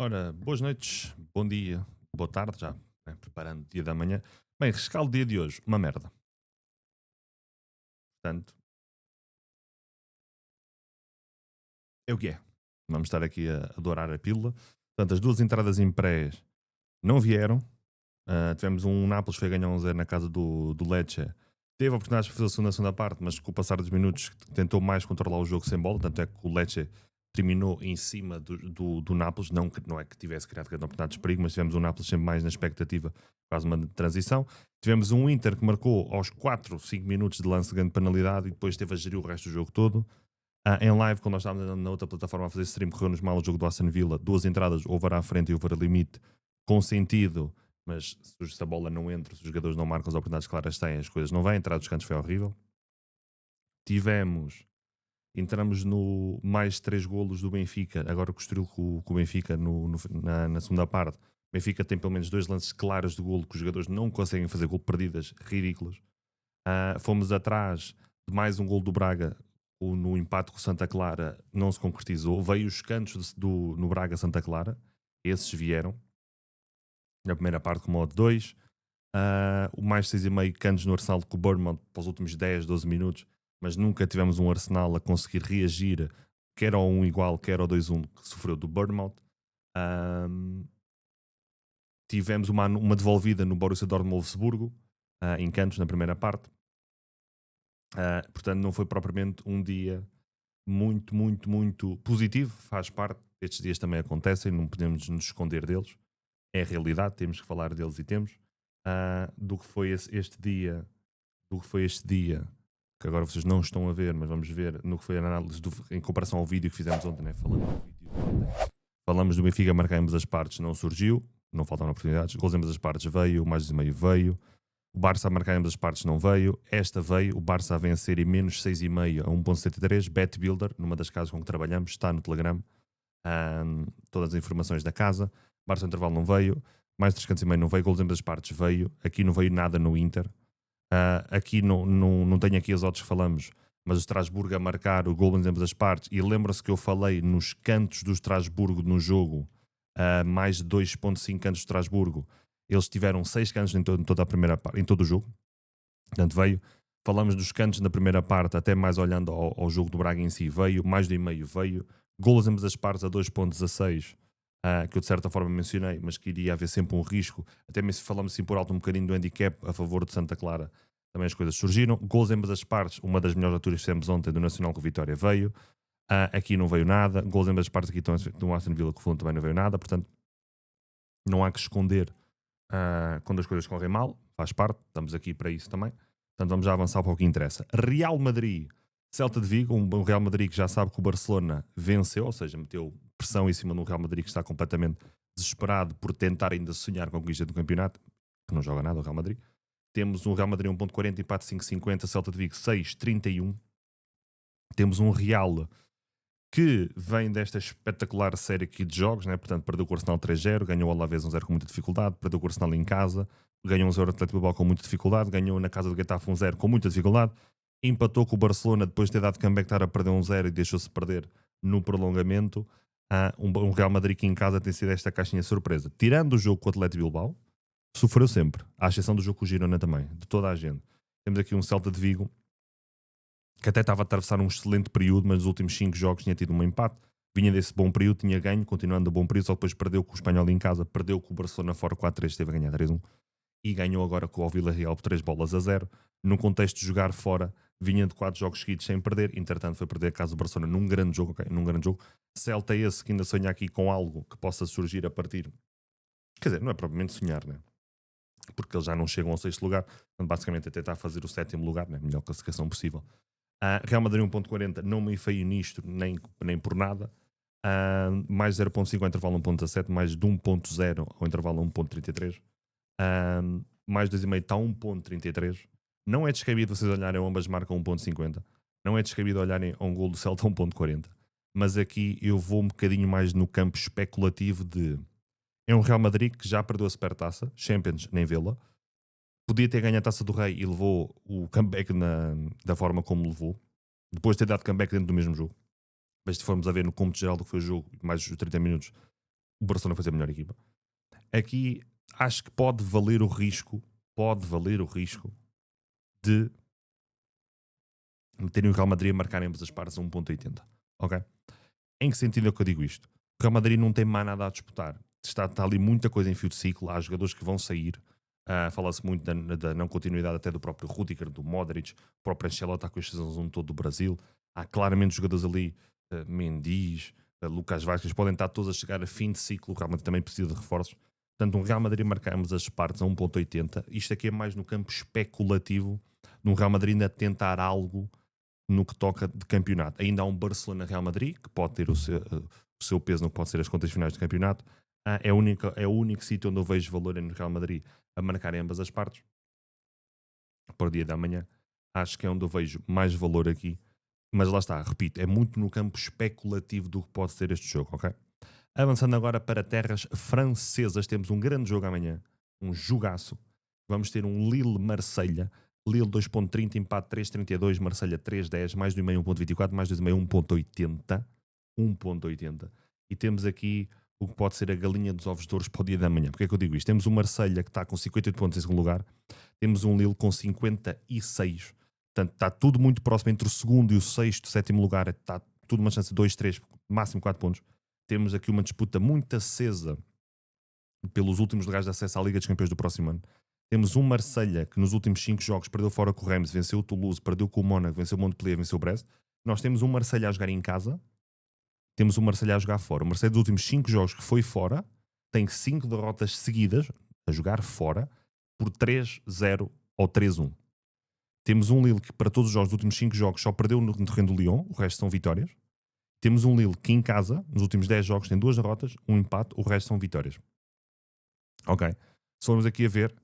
Ora, boas noites, bom dia, boa tarde já, né, preparando o dia da manhã. Bem, rescaldo dia de hoje, uma merda. Portanto, é o que é. Vamos estar aqui a dourar a pílula. Portanto, as duas entradas em prés não vieram. Tivemos um Nápoles que foi ganhar 1-0 na casa do Lecce. Teve a oportunidade de fazer a segunda parte, mas com o passar dos minutos tentou mais controlar o jogo sem bola. Tanto é que o Lecce terminou em cima do Nápoles. Não é que tivesse criado grande oportunidades de perigo, mas tivemos um Nápoles sempre mais na expectativa, quase uma transição. Tivemos um Inter que marcou aos 4, 5 minutos de lance de grande penalidade e depois teve a gerir o resto do jogo todo. Em live, quando nós estávamos na outra plataforma a fazer stream, correu-nos mal o jogo do Aston Villa. Duas entradas, over à frente e over a limite, com sentido, mas se a bola não entra, se os jogadores não marcam as oportunidades claras têm, as coisas não vêm. A entrada dos cantos foi horrível. Entramos no mais 3 golos do Benfica, agora construiu com o Benfica na segunda parte. O Benfica tem pelo menos 2 lances claros de golo que os jogadores não conseguem fazer golo, perdidas ridículas. Fomos atrás de mais um gol do Braga no empate com o Santa Clara, não se concretizou. Veio os cantos no Braga Santa Clara, esses vieram na primeira parte com o modo 2. O mais 6,5 cantos no Arsenal com o Bournemouth para os últimos 10, 12 minutos, mas nunca tivemos um Arsenal a conseguir reagir, quer ao 1 igual, quer ao 2-1 que sofreu do Bournemouth. Ahm, Tivemos uma devolvida no Borussia Dortmund-Wolfsburgo, em cantos na primeira parte. Portanto, não foi propriamente um dia muito, muito, muito positivo. Faz parte, estes dias também acontecem, não podemos nos esconder deles. É a realidade, temos que falar deles e temos. Do que foi este dia, que agora vocês não estão a ver, mas vamos ver no que foi a análise em comparação ao vídeo que fizemos ontem, né? Falamos do Benfica marcar ambas as partes, não surgiu, não faltaram oportunidades. Gols em ambas as partes veio, mais de meio veio. O Barça a marcar em ambas as partes não veio. Esta veio, o Barça a vencer em menos 6,5 a 1.73. Bet Builder, numa das casas com que trabalhamos, está no Telegram. Todas as informações da casa. Barça no intervalo não veio. Mais 3,5 não veio. Gols em ambas as partes veio. Aqui não veio nada no Inter. Aqui não tenho aqui as odds que falamos, mas o Strasbourgo a marcar o gol em ambas as partes. E lembra-se que eu falei nos cantos do Strasbourgo no jogo, mais de 2,5 cantos do Strasbourgo. Eles tiveram 6 cantos em toda a primeira parte, em todo o jogo. Portanto, veio. Falamos dos cantos na primeira parte, até mais olhando ao jogo do Braga em si, veio. Mais de meio veio. Golos em ambas as partes a 2,16. Que eu de certa forma mencionei, mas que iria haver sempre um risco. Até mesmo se falamos assim por alto um bocadinho do handicap a favor de Santa Clara, também as coisas surgiram. Gols em ambas as partes, uma das melhores alturas que fizemos ontem do Nacional com o Vitória veio. Aqui não veio nada. Gols em ambas as partes aqui do Aston Villa com o Fundo também não veio nada. Portanto, não há que esconder quando as coisas correm mal, faz parte, estamos aqui para isso também. Portanto, vamos já avançar para o que interessa. Real Madrid, Celta de Vigo, um Real Madrid que já sabe que o Barcelona venceu, ou seja, meteu pressão em cima de um Real Madrid que está completamente desesperado por tentar ainda sonhar com a conquista do campeonato, que não joga nada o Real Madrid. Temos um Real Madrid 1.40, empate 5.50, Celta de Vigo 6.31. Temos um Real que vem desta espetacular série aqui de jogos, né? Portanto, perdeu com o Arsenal 3-0, ganhou o Alavés 1-0 com muita dificuldade, perdeu com o Arsenal em casa, ganhou 1-0 Atlético Bilbao com muita dificuldade, ganhou na casa do Getafe 1-0 com muita dificuldade, empatou com o Barcelona depois de ter dado comeback, estar a perder 1-0 e deixou-se perder no prolongamento. Um Real Madrid que em casa tem sido esta caixinha surpresa. Tirando o jogo com o Atlético Bilbao, sofreu sempre, à exceção do jogo com o Girona também, de toda a gente. Temos aqui um Celta de Vigo que até estava a atravessar um excelente período, mas nos últimos 5 jogos tinha tido um empate. Vinha desse bom período, tinha ganho, continuando a bom período, só depois perdeu com o Espanhol em casa, perdeu com o Barcelona fora 4-3, teve a ganhar 3-1 e ganhou agora com o Villarreal por 3-0. No contexto de jogar fora, vinha de 4 jogos seguidos sem perder, entretanto foi perder a casa do Barcelona num grande jogo, okay? Num grande jogo. Celta esse que ainda sonha aqui com algo que possa surgir a partir, quer dizer, não é propriamente sonhar, né? Porque eles já não chegam ao sexto lugar, portanto, basicamente a tentar fazer o sétimo lugar, né? Melhor classificação possível. Real Madrid 1.40, não me enfeio nisto nem por nada. Mais 0.5 ao intervalo 1.17, mais de 1.0 ao intervalo 1.33. Mais 2,5 está 1.33. Não é descabido vocês olharem, ambas marcam 1.50. Não é descabido olharem a um gol do Celta 1.40. Mas aqui eu vou um bocadinho mais no campo especulativo de... É um Real Madrid que já perdeu a Supertaça, Champions nem vê-la. Podia ter ganho a Taça do Rei e levou o comeback da forma como levou. Depois de ter dado comeback dentro do mesmo jogo. Mas se formos a ver no cômputo geral do que foi o jogo, mais os 30 minutos, o Barcelona foi a melhor equipa. Aqui acho que pode valer o risco de meterem o Real Madrid a marcar ambas as partes a 1.80. Ok? Em que sentido é que eu digo isto? O Real Madrid não tem mais nada a disputar. Está ali muita coisa em fio de ciclo. Há jogadores que vão sair. Fala-se muito da não continuidade até do próprio Rudiger, do Modric, o próprio Ancelotti está com este season todo do Brasil. Há claramente jogadores ali, Mendy, Lucas Vázquez, podem estar todos a chegar a fim de ciclo. O Real Madrid também precisa de reforços. Portanto, um Real Madrid marcamos as partes a 1.80. Isto aqui é mais no campo especulativo, num Real Madrid ainda tentar algo no que toca de campeonato. Ainda há um Barcelona-Real Madrid, que pode ter o seu peso no que pode ser as contas finais do campeonato. É o único sítio onde eu vejo valor no Real Madrid a marcar em ambas as partes. Para o dia da manhã. Acho que é onde eu vejo mais valor aqui. Mas lá está, repito, é muito no campo especulativo do que pode ser este jogo, ok? Avançando agora para terras francesas, temos um grande jogo amanhã. Um jogaço. Vamos ter um Lille-Marselha. Lille 2.30, empate 3.32, Marselha 3.10, mais do meio 1.24, mais do meio 1.80. 1.80. E temos aqui o que pode ser a galinha dos ovos de ouros para o dia da manhã. Porque é que eu digo isto? Temos o Marselha que está com 58 pontos em segundo lugar. Temos um Lille com 56. Portanto, está tudo muito próximo entre o segundo e o sexto, sétimo lugar. Está tudo uma chance de 2, 3, máximo 4 pontos. Temos aqui uma disputa muito acesa pelos últimos lugares de acesso à Liga dos Campeões do próximo ano. Temos um Marselha que nos últimos 5 jogos perdeu fora com o Reims, venceu o Toulouse, perdeu com o Mónaco, venceu o Montpellier, venceu o Brest. Nós temos um Marselha a jogar em casa, temos um Marselha a jogar fora. O Marselha dos últimos 5 jogos que foi fora tem 5 derrotas seguidas a jogar fora por 3-0 ou 3-1. Temos um Lille que para todos os jogos dos últimos 5 jogos só perdeu no terreno do Lyon, o resto são vitórias. Temos um Lille que em casa, nos últimos 10 jogos, tem 2 derrotas, um empate, o resto são vitórias. Ok. Se formos aqui a ver,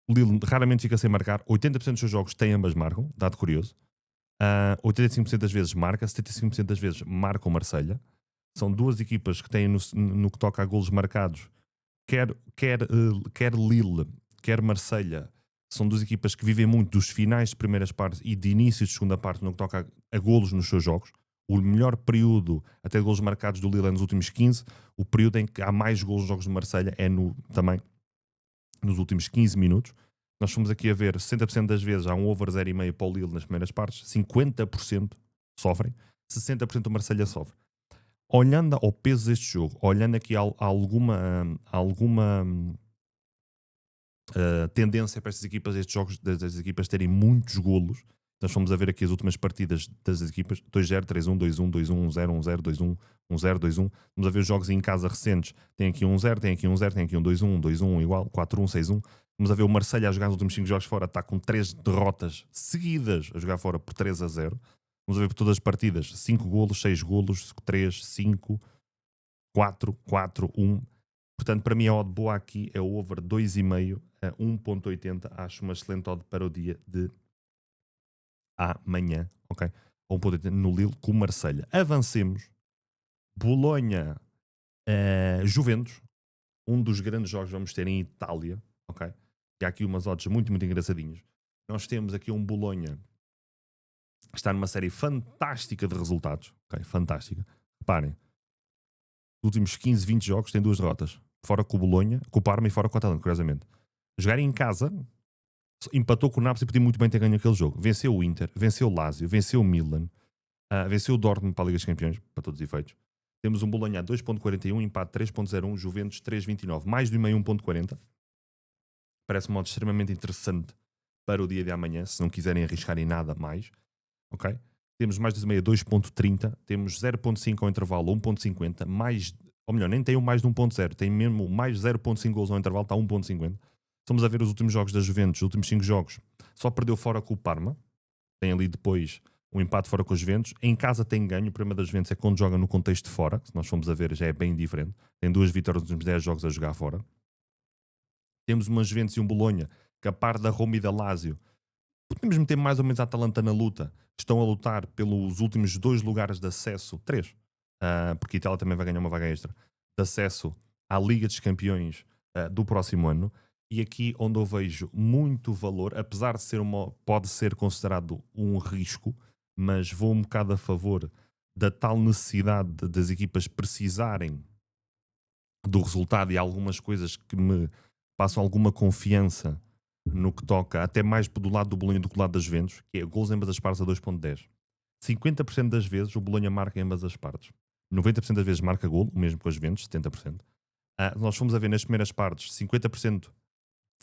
o Lille raramente fica sem marcar. 80% dos seus jogos têm ambas marcam, dado curioso. 85% das vezes marca, 75% das vezes marca o Marselha. São duas equipas que têm no que toca a golos marcados, quer Lille, quer Marselha, são duas equipas que vivem muito dos finais de primeiras partes e de inícios de segunda parte no que toca a golos nos seus jogos. O melhor período até de golos marcados do Lille é nos últimos 15. O período em que há mais golos nos jogos de Marselha é também nos últimos 15 minutos. Nós fomos aqui a ver 60% das vezes há um over 0,5 para o Lille nas primeiras partes, 50% sofrem, 60% o Marselha sofre. Olhando ao peso deste jogo, olhando aqui alguma tendência para estas equipas, estes jogos das equipas terem muitos golos, nós fomos a ver aqui as últimas partidas das equipas, 2-0, 3-1, 2-1, 2-1, 1-0, 1-0, 2-1, 1-0, 2-1. Vamos a ver os jogos em casa recentes, tem aqui 1-0, tem aqui 1-0, tem aqui 2-1, 2-1 igual, 4-1, 6-1. Vamos a ver o Marselha a jogar nos últimos 5 jogos fora, está com 3 derrotas seguidas a jogar fora por 3-0. Vamos a ver por todas as partidas, 5 golos, 6 golos, 3, 5, 4, 4, 1. Portanto, para mim a odd boa aqui é o over 2,5 a 1.80. Acho uma excelente odd para o dia de amanhã, ok? 1.80 no Lille com o Marselha. Avancemos. Bolonha, Juventus. Um dos grandes jogos que vamos ter em Itália, ok? E há aqui umas odds muito, muito engraçadinhas. Nós temos aqui um Bolonha que está numa série fantástica de resultados, ok? Fantástica. Reparem, nos últimos 15, 20 jogos tem 2 derrotas. Fora com o Bolonha, com o Parma e fora com o Atalanta, curiosamente. Jogar em casa, empatou com o Napoli e podia muito bem ter ganho aquele jogo. Venceu o Inter, venceu o Lazio, venceu o Milan, venceu o Dortmund para a Liga dos Campeões, para todos os efeitos. Temos um Bolonha a 2.41, empate 3.01, Juventus 3.29, mais do meio 1.40. Parece um modo extremamente interessante para o dia de amanhã, se não quiserem arriscar em nada mais. Ok? Temos mais do meio 2.30, temos 0.5 ao intervalo 1.50, mais, ou melhor, nem tem mais de 1.0, tem mesmo mais 0.5 gols ao intervalo, está 1.50. Estamos a ver os últimos jogos da Juventus, os últimos 5 jogos, só perdeu fora com o Parma, tem ali depois um empate fora com os Juventus, em casa tem ganho, o problema das Juventus é quando joga no contexto de fora, se nós formos a ver já é bem diferente, tem 2 vitórias nos últimos 10 jogos a jogar fora. Temos uma Juventus e um Bolonha, que a par da Roma e da Lazio, podemos meter mais ou menos a Atalanta na luta, estão a lutar pelos últimos 2 lugares de acesso, 3, porque a Itália também vai ganhar uma vaga extra, de acesso à Liga dos Campeões do próximo ano. E aqui onde eu vejo muito valor, apesar de ser pode ser considerado um risco, mas vou um bocado a favor da tal necessidade das equipas precisarem do resultado e algumas coisas que me passam alguma confiança no que toca, até mais do lado do Bolonha do que do lado das Juventus, que é gols em ambas as partes a 2.10. 50% das vezes o Bolonha marca em ambas as partes. 90% das vezes marca gol, o mesmo com as Juventus, 70%. Nós fomos a ver nas primeiras partes 50%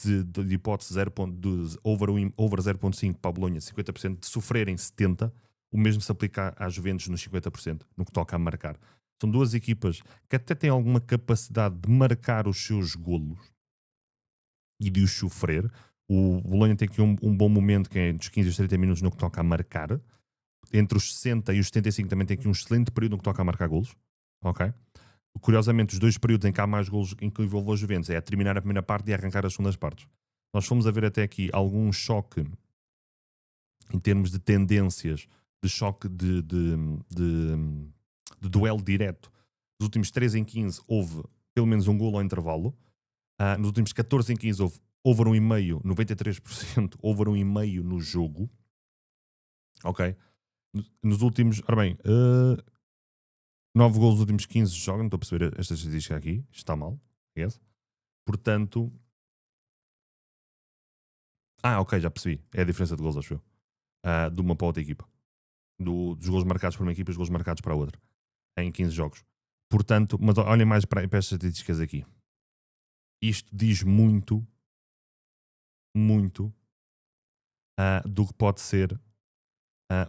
de hipótese 0. De over 0.5 para a Bolonha, 50% de sofrerem 70%. O mesmo se aplica às Juventus nos 50%, no que toca a marcar. São duas equipas que até têm alguma capacidade de marcar os seus golos e de os sofrer. O Bolonha tem aqui um bom momento, que é dos 15 e os 30 minutos no que toca a marcar. Entre os 60 e os 75 também tem aqui um excelente período no que toca a marcar golos. Ok? Curiosamente, os dois períodos em que há mais golos em que envolve os Juventus é a terminar a primeira parte e a arrancar as segundas partes. Nós fomos a ver até aqui algum choque em termos de tendências, de choque de duelo direto. Nos últimos 3 em 15 houve pelo menos um golo ao intervalo. Nos últimos 14 em 15 houve over 1,5, 93% over 1,5 no jogo. Ok? Nos últimos, ora bem, 9 golos nos últimos 15 jogos, não estou a perceber esta estatística aqui, isto está mal, yes. Portanto, ok, já percebi, é a diferença de golos, acho eu, de uma para outra equipa, dos golos marcados por uma equipa e os golos marcados para a outra, em 15 jogos. Portanto, mas olhem mais para estas estatísticas aqui. Isto diz muito, muito do que pode ser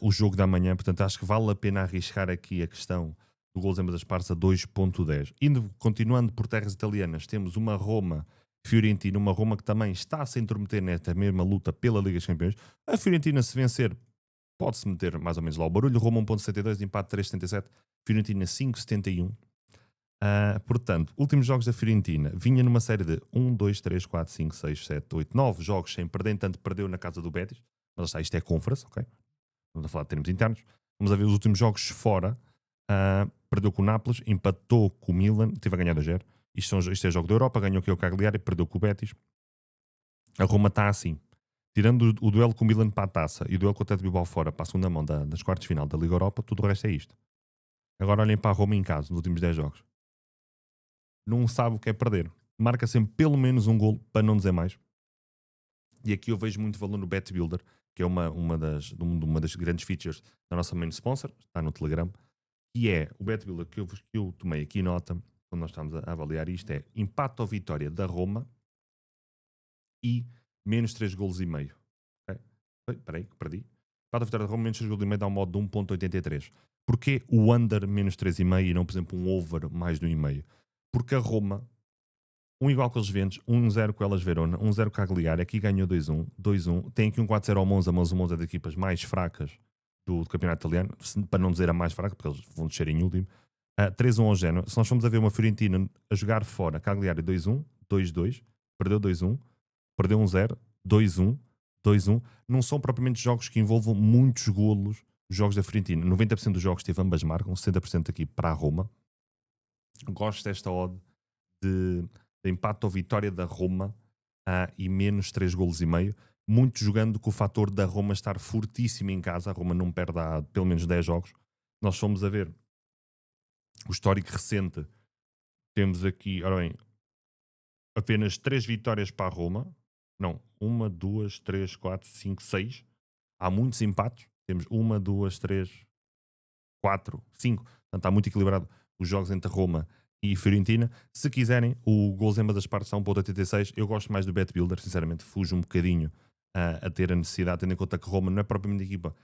o jogo da manhã. Portanto, acho que vale a pena arriscar aqui a questão do gols em ambas as partes a 2.10. Indo, continuando por terras italianas, temos uma Roma Fiorentina, uma Roma que também está a se intrometer nesta mesma luta pela Liga dos Campeões. A Fiorentina, se vencer, pode-se meter mais ou menos lá o barulho. Roma 1.72, empate 3.77, Fiorentina 5.71. Portanto, últimos jogos da Fiorentina, vinha numa série de 1, 2, 3, 4, 5, 6, 7, 8, 9 jogos sem perder, entanto perdeu na casa do Betis, mas está, isto é conference, ok? Vamos a falar de termos internos. Vamos a ver os últimos jogos fora. Perdeu com o Nápoles, empatou com o Milan, teve a ganhar 2-0. Isto é jogo da Europa, ganhou aqui o Cagliari, perdeu com o Betis. A Roma está assim. Tirando o duelo com o Milan para a taça e o duelo com o Atlético Bilbao fora para a segunda mão das quartas de final da Liga Europa, tudo o resto é isto. Agora olhem para a Roma em casa, nos últimos 10 jogos. Não sabe o que é perder. Marca sempre pelo menos um golo, para não dizer mais. E aqui eu vejo muito valor no Bet Builder, que é uma das grandes features da nossa main sponsor, está no Telegram, que é o Bet Builder que eu tomei aqui nota, quando nós estamos a avaliar isto, é empate ou vitória da Roma e menos 3 golos e meio. Okay? Espera aí, perdi. Empate ou vitória da Roma, menos 3 golos e meio dá um modo de 1.83. Porquê o under menos 3,5 e não, por exemplo, um over mais de 1,5? Porque a Roma, igual com os Juventus, 1-0 com elas Verona, 1-0 com a Cagliari, aqui ganhou 2-1, 2-1. Tem aqui um 4-0 ao Monza, mas o Monza é das equipas mais fracas do campeonato italiano, para não dizer a mais fraca, porque eles vão descer em último. 3-1 ao Genoa. Se nós formos a ver uma Fiorentina a jogar fora, Cagliari 2-1, 2-2, perdeu 2-1, perdeu 1-0, 2-1, 2-1. Não são propriamente jogos que envolvam muitos golos, os jogos da Fiorentina. 90% dos jogos teve ambas marcam, 60% aqui para a Roma. Gosto desta odd de empate ou vitória da Roma e menos 3 golos e meio, muito jogando com o fator da Roma estar fortíssima em casa. A Roma não perde há pelo menos 10 jogos. Nós fomos a ver o histórico recente, temos aqui, ora bem, apenas 3 vitórias para a Roma. Não, 1, 2, 3, 4, 5, 6. Há muitos empates. Temos 1, 2, 3, 4, 5. Portanto, está muito equilibrado os jogos entre Roma e Fiorentina. Se quiserem, o gols em ambas as partes está 1.86. Eu gosto mais do Bet Builder, sinceramente, fujo um bocadinho a ter a necessidade, tendo em conta que Roma não é propriamente equipa.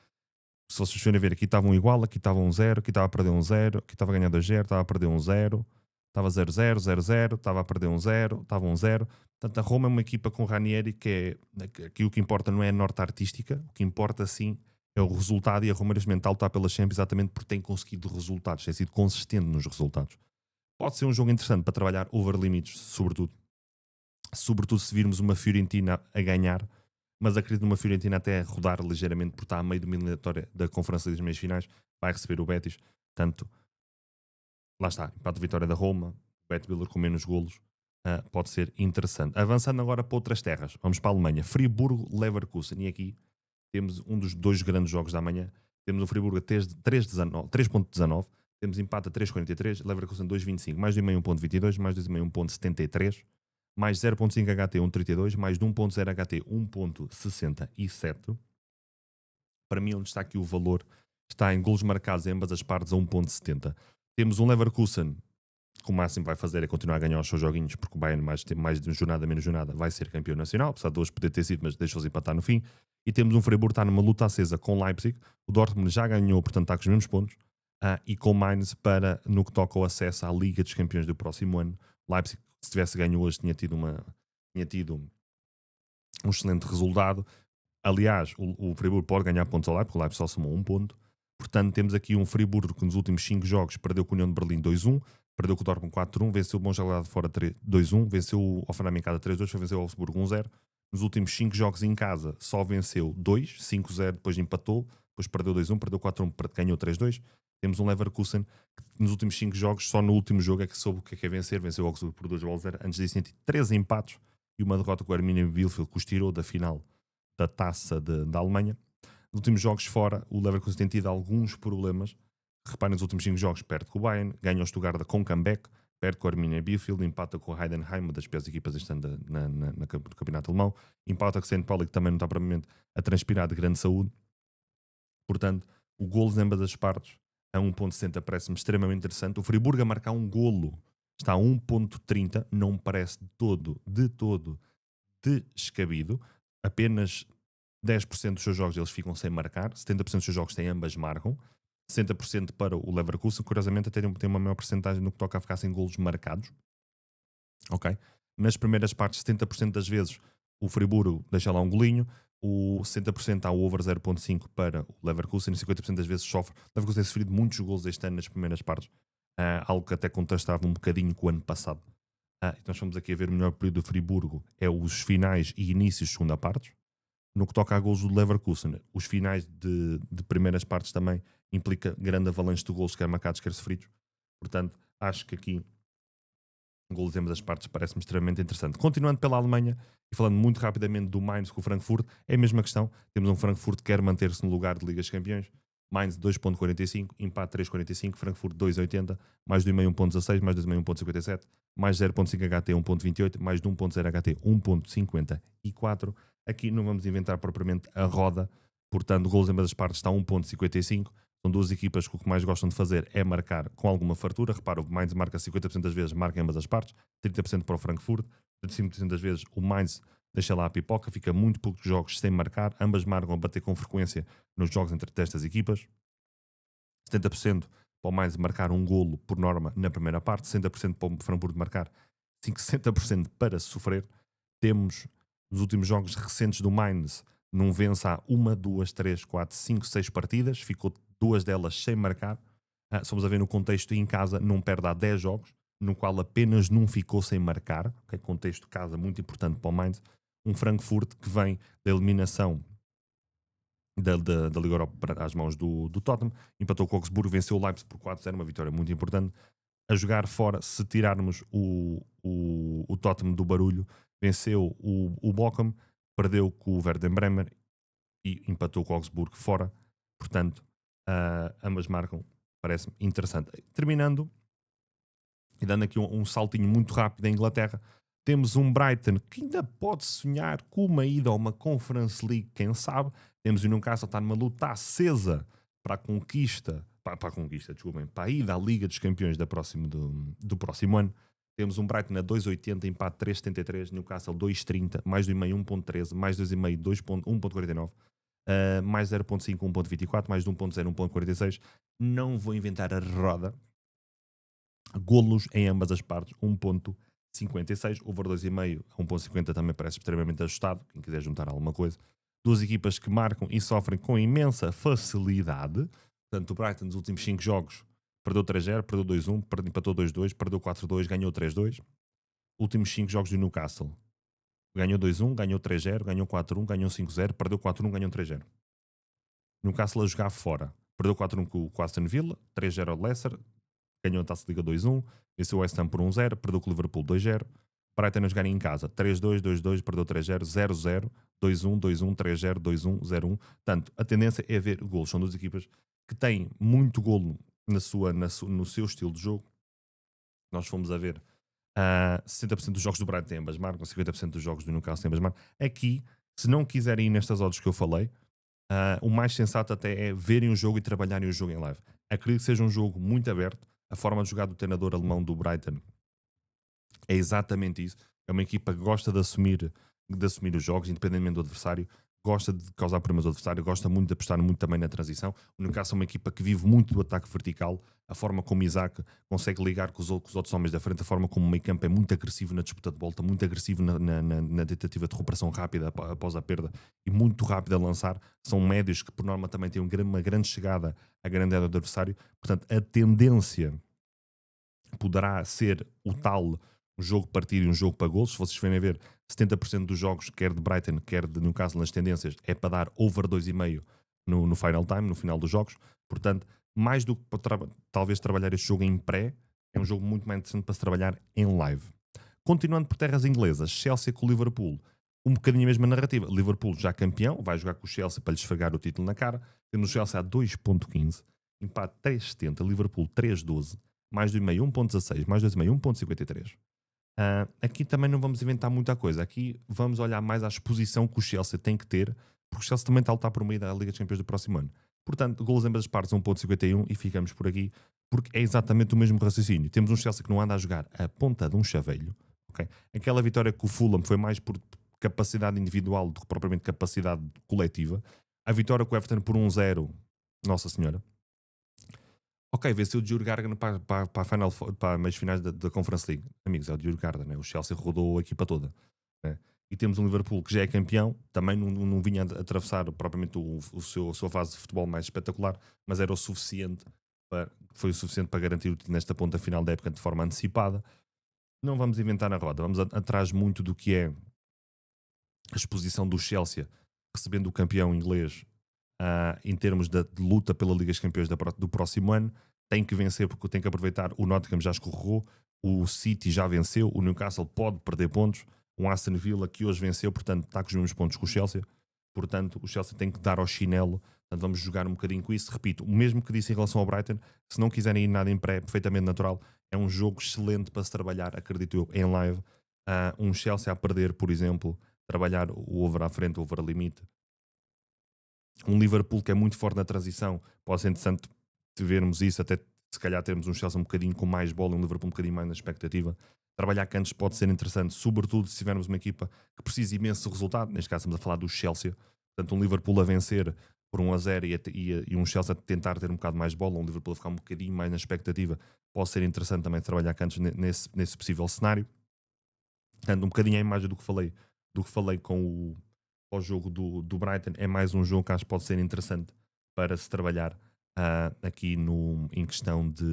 Se vocês forem ver, aqui estavam igual, aqui estava 1-0, aqui estava a perder 1-0, aqui estava a ganhar 2-0, estava a perder 1-0, estava 0-0, 0-0, estava a perder 1-0, estava 1-0. Portanto, a Roma é uma equipa com Ranieri que aqui o que importa não é a nota artística, o que importa sim é o resultado, e a Roma neste mental está pela Champions exatamente porque tem conseguido resultados, tem sido consistente nos resultados. Pode ser um jogo interessante para trabalhar over limits, sobretudo se virmos uma Fiorentina a ganhar, mas acredito numa Fiorentina até a rodar ligeiramente, porque está a meio de uma eliminatória da Conferência das Meias Finais, vai receber o Betis, portanto, lá está, empate de vitória da Roma, Bet Builder com menos golos, pode ser interessante. Avançando agora para outras terras, vamos para a Alemanha, Friburgo-Leverkusen, e aqui temos um dos dois grandes jogos da manhã. Temos o Friburgo a 3.19, Temos empate a 3,43, Leverkusen 2,25, mais 2,5 1,22, mais 2,5 1,73, mais 0,5 HT 1,32, mais de 1,0 HT 1,67. Para mim, onde está aqui o valor está em golos marcados em ambas as partes a 1,70. Temos um Leverkusen que o máximo vai fazer é continuar a ganhar os seus joguinhos, porque o Bayern, mais de jornada menos jornada, vai ser campeão nacional, apesar de hoje poder ter sido, mas deixou-os empatar no fim. E temos um Freiburg que está numa luta acesa com Leipzig. O Dortmund já ganhou, portanto está com os mesmos pontos. E com Mainz para, no que toca ao acesso à Liga dos Campeões do próximo ano. Leipzig, se tivesse ganho hoje, tinha tido um excelente resultado. Aliás, o Friburgo pode ganhar pontos ao Leipzig, porque o Leipzig só somou um ponto. Portanto, temos aqui um Friburgo que nos últimos 5 jogos perdeu com a União de Berlim 2-1, perdeu com o Dortmund 4-1, venceu o Mönchengladbach fora 2-1, venceu o Hoffenheim em casa 3-2, foi vencer o Wolfsburgo 1-0. Nos últimos 5 jogos em casa só venceu 2, 5-0, depois empatou, depois perdeu 2-1, perdeu 4-1, ganhou 3-2. Temos um Leverkusen que nos últimos 5 jogos, só no último jogo é que soube o que é vencer, venceu o Augsburgo por 2-0. Antes disso, tinha 13 empates e uma derrota com o Arminia Bielefeld, que os tirou da final da taça da Alemanha. Nos últimos jogos fora, o Leverkusen tem tido alguns problemas. Reparem, nos últimos 5 jogos perde com o Bayern, ganha o Stuttgart com comeback, perde com o Arminia Bielefeld, empata com o Heidenheim, uma das piores equipas este ano no campeonato alemão, empata com o St. Pauli, que também não está provavelmente a transpirar de grande saúde. Portanto, o golo de ambas as partes a 1.60 parece-me extremamente interessante. O Friburgo a marcar um golo está a 1.30, não me parece de todo descabido. Apenas 10% dos seus jogos eles ficam sem marcar, 70% dos seus jogos têm ambas marcam, 60% para o Leverkusen, curiosamente até tem uma maior porcentagem no que toca a ficar sem golos marcados. Ok? Nas primeiras partes, 70% das vezes o Friburgo deixa lá um golinho, o 60% há o over 0.5 para o Leverkusen e 50% das vezes sofre. O Leverkusen tem sofrido muitos golos este ano nas primeiras partes, algo que até contrastava um bocadinho com o ano passado. Então nós fomos aqui a ver o melhor período do Friburgo é os finais e inícios de segunda parte. No que toca a golos do Leverkusen, os finais de primeiras partes também implica grande avalanche de golos, quer marcados, quer sofridos. Portanto, acho que aqui golos em ambas as partes parece-me extremamente interessante. Continuando pela Alemanha e falando muito rapidamente do Mainz com o Frankfurt, é a mesma questão. Temos um Frankfurt que quer manter-se no lugar de Liga dos Campeões. Mainz 2.45, empate 3.45, Frankfurt 2.80, mais de 1.5 1.16, mais de 2.5 1.57, mais 0.5 HT 1.28, mais de 1.0 HT 1.54. Aqui não vamos inventar propriamente a roda, portanto, golos em ambas as partes está a 1.55. São duas equipas que o que mais gostam de fazer é marcar com alguma fartura. Repara, o Mainz marca 50% das vezes, marca em ambas as partes, 30% para o Frankfurt, 35% das vezes o Mainz deixa lá a pipoca, fica muito poucos jogos sem marcar, ambas marcam a bater com frequência nos jogos entre estas equipas. 70% para o Mainz marcar um golo por norma na primeira parte, 60% para o Frankfurt marcar, 60% para sofrer. Temos nos últimos jogos recentes do Mainz, não vence há 1, 2, 3, 4, 5, 6 partidas, ficou 2 delas sem marcar. Se vamos a ver no contexto em casa, não perde há 10 jogos, no qual apenas num ficou sem marcar. Okay? Contexto de casa muito importante para o Mainz. Um Frankfurt que vem da eliminação da Liga Europa às mãos do Tottenham, empatou com o Augsburgo, venceu o Leipzig por 4-0, uma vitória muito importante. A jogar fora, se tirarmos o Tottenham do barulho, venceu o Bochum, perdeu com o Werder Bremen e empatou com o Augsburgo fora. Portanto, ambas marcam, parece-me interessante. Terminando, e dando aqui um saltinho muito rápido da Inglaterra, temos um Brighton que ainda pode sonhar com uma ida a uma Conference League, quem sabe. Temos o Newcastle, está numa luta acesa para a conquista, desculpem, para a ida à Liga dos Campeões do próximo ano. Temos um Brighton a 2.80, empate 3.73, Newcastle 2.30, mais 2.5 1.13, mais 2.5 1.49, mais 0.5 1.24, mais de 1.0 1.46. Não vou inventar a roda. Golos em ambas as partes, 1.56, over 2.5 a 1.50 também parece extremamente ajustado, quem quiser juntar alguma coisa. Duas equipas que marcam e sofrem com imensa facilidade. Portanto, o Brighton nos últimos 5 jogos perdeu 3-0, perdeu 2-1, empatou 2-2, perdeu 4-2, ganhou 3-2. Últimos 5 jogos do Newcastle. Ganhou 2-1, ganhou 3-0, ganhou 4-1, ganhou 5-0, perdeu 4-1, ganhou 3-0. Newcastle a jogar fora. Perdeu 4-1 com o Aston Villa, 3-0 ao Leicester, ganhou a Taça Liga 2-1, venceu o West Ham por 1-0, perdeu com o Liverpool 2-0. Brighton a jogar em casa, 3-2, 2-2, perdeu 3-0, 0-0, 2-1, 2-1, 3-0, 2-1, 0-1. Portanto, a tendência é ver golos. São duas equipas que têm muito golo no seu estilo de jogo. Nós fomos a ver 60% dos jogos do Brighton têm ambas marcas, 50% dos jogos do Newcastle têm ambas marcas. Aqui, se não quiserem ir nestas odds que eu falei, o mais sensato até é verem o jogo e trabalharem o jogo em live. Acredito que seja um jogo muito aberto. A forma de jogar do treinador alemão do Brighton é exatamente isso. É uma equipa que gosta de assumir os jogos, independentemente do adversário, gosta de causar problemas ao adversário, gosta muito de apostar muito também na transição. O Newcastle é uma equipa que vive muito do ataque vertical, a forma como Isaac consegue ligar com os outros homens da frente, a forma como o meio campo é muito agressivo na disputa de volta, muito agressivo na tentativa de recuperação rápida após a perda e muito rápido a lançar. São médios que por norma também têm uma grande chegada à grande área do adversário. Portanto, a tendência poderá ser o tal um jogo partido e um jogo para golos. Se vocês forem a ver, 70% dos jogos, quer de Brighton, quer de Newcastle, nas tendências, é para dar over 2,5 no final time, no final dos jogos. Portanto, mais do que talvez trabalhar este jogo em pré, é um jogo muito mais interessante para se trabalhar em live. Continuando por terras inglesas, Chelsea com o Liverpool, um bocadinho a mesma narrativa. Liverpool já campeão, vai jogar com o Chelsea para lhe esfregar o título na cara, tendo o Chelsea a 2.15, empate 3.70, Liverpool 3.12, mais 2,5, 1.16, mais 2,5, 1.53. Aqui também não vamos inventar muita coisa. Aqui vamos olhar mais à exposição que o Chelsea tem que ter, porque o Chelsea também está a lutar por meio da Liga dos Campeões do próximo ano. Portanto, golos em ambas as partes 1.51 e ficamos por aqui, porque é exatamente o mesmo raciocínio. Temos um Chelsea que não anda a jogar a ponta de um chaveiro. Okay? Aquela vitória com o Fulham foi mais por capacidade individual do que propriamente capacidade coletiva. A vitória com o Everton por 1-0, Nossa Senhora. Ok, venceu o Djurgården para as meias finais da Conference League. Amigos, é o Djurgården, né? O Chelsea rodou a equipa toda. Né? E temos um Liverpool que já é campeão, também não vinha a atravessar propriamente a sua fase de futebol mais espetacular, mas era o suficiente foi o suficiente para garantir o título nesta ponta final da época de forma antecipada. Não vamos inventar na roda, vamos atrás muito do que é a exposição do Chelsea recebendo o campeão inglês em termos de luta pela Liga dos Campeões do próximo ano. Tem que vencer porque tem que aproveitar. O Nottingham já escorregou, o City já venceu, o Newcastle pode perder pontos, o Aston Villa que hoje venceu, portanto está com os mesmos pontos que o Chelsea. Portanto, o Chelsea tem que dar ao chinelo. Portanto, vamos jogar um bocadinho com isso. Repito, o mesmo que disse em relação ao Brighton, se não quiserem ir nada em pré, perfeitamente natural, é um jogo excelente para se trabalhar, acredito eu, em live. Um Chelsea a perder, por exemplo, trabalhar o over à frente, o over a limite. Um Liverpool que é muito forte na transição, pode ser interessante vermos isso, até se calhar termos um Chelsea um bocadinho com mais bola, um Liverpool um bocadinho mais na expectativa. Trabalhar cantos pode ser interessante, sobretudo se tivermos uma equipa que precisa imenso de resultado. Neste caso estamos a falar do Chelsea, portanto um Liverpool a vencer por 1-0 e um Chelsea a tentar ter um bocado mais bola, um Liverpool a ficar um bocadinho mais na expectativa, pode ser interessante também trabalhar cantos nesse possível cenário. Portanto, um bocadinho a imagem do que falei com o jogo do Brighton, é mais um jogo que acho que pode ser interessante para se trabalhar aqui em questão de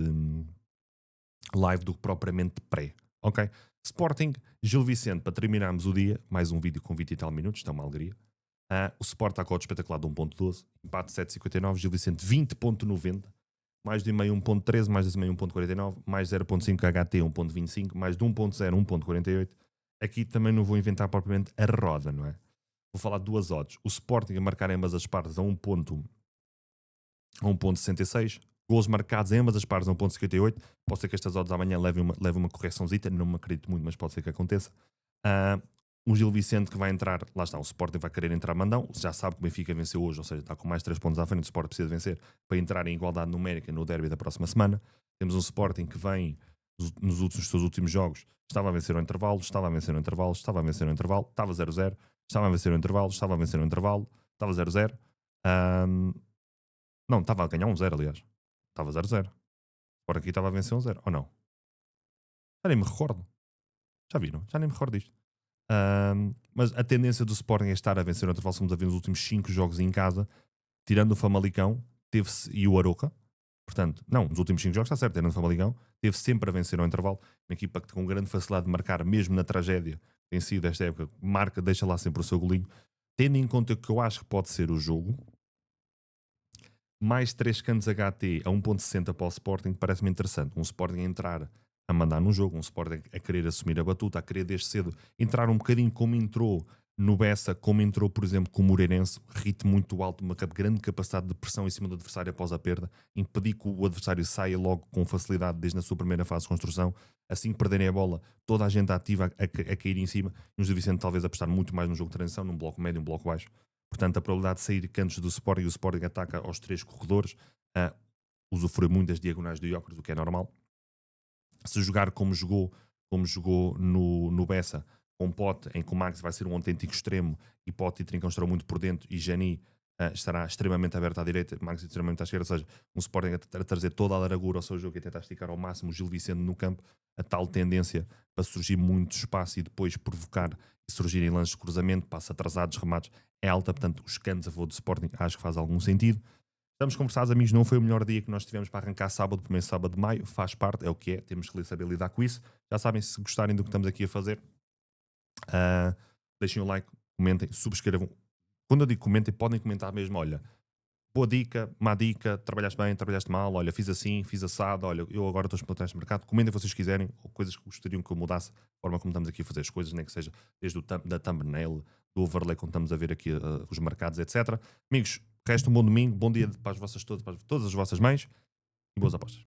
live do que propriamente pré. Ok? Sporting, Gil Vicente, para terminarmos o dia, mais um vídeo com 20 e tal minutos, está uma alegria. O Sport está com o espetacular de 1.12, empate 7.59, Gil Vicente 20.90, mais de 1,5 1.13, mais de 1,5 1.49, mais 0.5 HT 1.25, mais de 1.0 1.48. Aqui também não vou inventar propriamente a roda, não é? Vou falar de duas odds. O Sporting a marcar em ambas as partes a 1.66. Golos marcados em ambas as partes a 1.58. Pode ser que estas odds amanhã levem uma correçãozita. Não me acredito muito, mas pode ser que aconteça. Um Gil Vicente que vai entrar. Lá está, o Sporting vai querer entrar mandão. Já sabe que o Benfica venceu hoje, ou seja, está com mais 3 pontos à frente. O Sporting precisa vencer para entrar em igualdade numérica no derby da próxima semana. Temos um Sporting que vem nos seus últimos jogos. Estava a vencer o intervalo, estava a vencer o intervalo, estava a vencer o intervalo, estava 0-0. Estava a vencer o intervalo, estava a vencer o intervalo, estava 0-0. Não, estava a ganhar 1-0, aliás. Estava 0-0. Agora aqui estava a vencer 1-0, ou não? Já nem me recordo. Já viram? Já nem me recordo disto. Mas a tendência do Sporting é estar a vencer o intervalo. Somos a ver nos últimos 5 jogos em casa, tirando o Famalicão e o Aroca. Portanto, não, nos últimos 5 jogos está certo, tirando o Famalicão, teve sempre a vencer ao intervalo. Uma equipa que com grande facilidade de marcar, mesmo na tragédia tem sido esta época, deixa lá sempre o seu golinho. Tendo em conta que eu acho que pode ser o jogo, mais 3 cantos HT a 1.60 para o Sporting parece-me interessante. Um Sporting a entrar a mandar no jogo, um Sporting a querer assumir a batuta, a querer desde cedo entrar um bocadinho como entrou No Bessa, como entrou, por exemplo, com o Moreirense, ritmo muito alto, uma grande capacidade de pressão em cima do adversário após a perda, impedir que o adversário saia logo com facilidade desde a sua primeira fase de construção, assim que perderem a bola, toda a gente ativa a cair em cima, e os de Vicente talvez apostar muito mais no jogo de transição, num bloco médio, um bloco baixo. Portanto, a probabilidade de sair cantos do Sporting e o Sporting ataca aos três corredores, uh, usufrui muito das diagonais do Jóqueres, o que é normal. Se jogar como jogou no Bessa, com Pote, em que o Max vai ser um autêntico extremo e Pote e Trincão estarão muito por dentro e Jani estará extremamente aberto à direita, Max extremamente à esquerda, ou seja, um Sporting a trazer toda a largura ao seu jogo e a tentar esticar ao máximo o Gil Vicente no campo, a tal tendência para surgir muito espaço e depois provocar e surgirem lances de cruzamento, passos atrasados, remates, é alta, portanto os cantos a favor do Sporting acho que faz algum sentido. Estamos conversados, amigos, não foi o melhor dia que nós tivemos para arrancar sábado, primeiro sábado de maio, faz parte, é o que é, temos que saber lidar com isso. Já sabem, se gostarem do que estamos aqui a fazer, deixem o like, comentem, subscrevam. Quando eu digo comentem, podem comentar mesmo, olha, boa dica, má dica, trabalhaste bem, trabalhaste mal, olha, fiz assim, fiz assado, olha, eu agora estou a explotar este mercado, comentem se vocês quiserem, ou coisas que gostariam que eu mudasse, a forma como estamos aqui a fazer as coisas, nem que seja desde da thumbnail, do overlay, quando estamos a ver aqui os mercados, etc. Amigos, resta um bom domingo, bom dia para as vossas todas as vossas mães e boas apostas.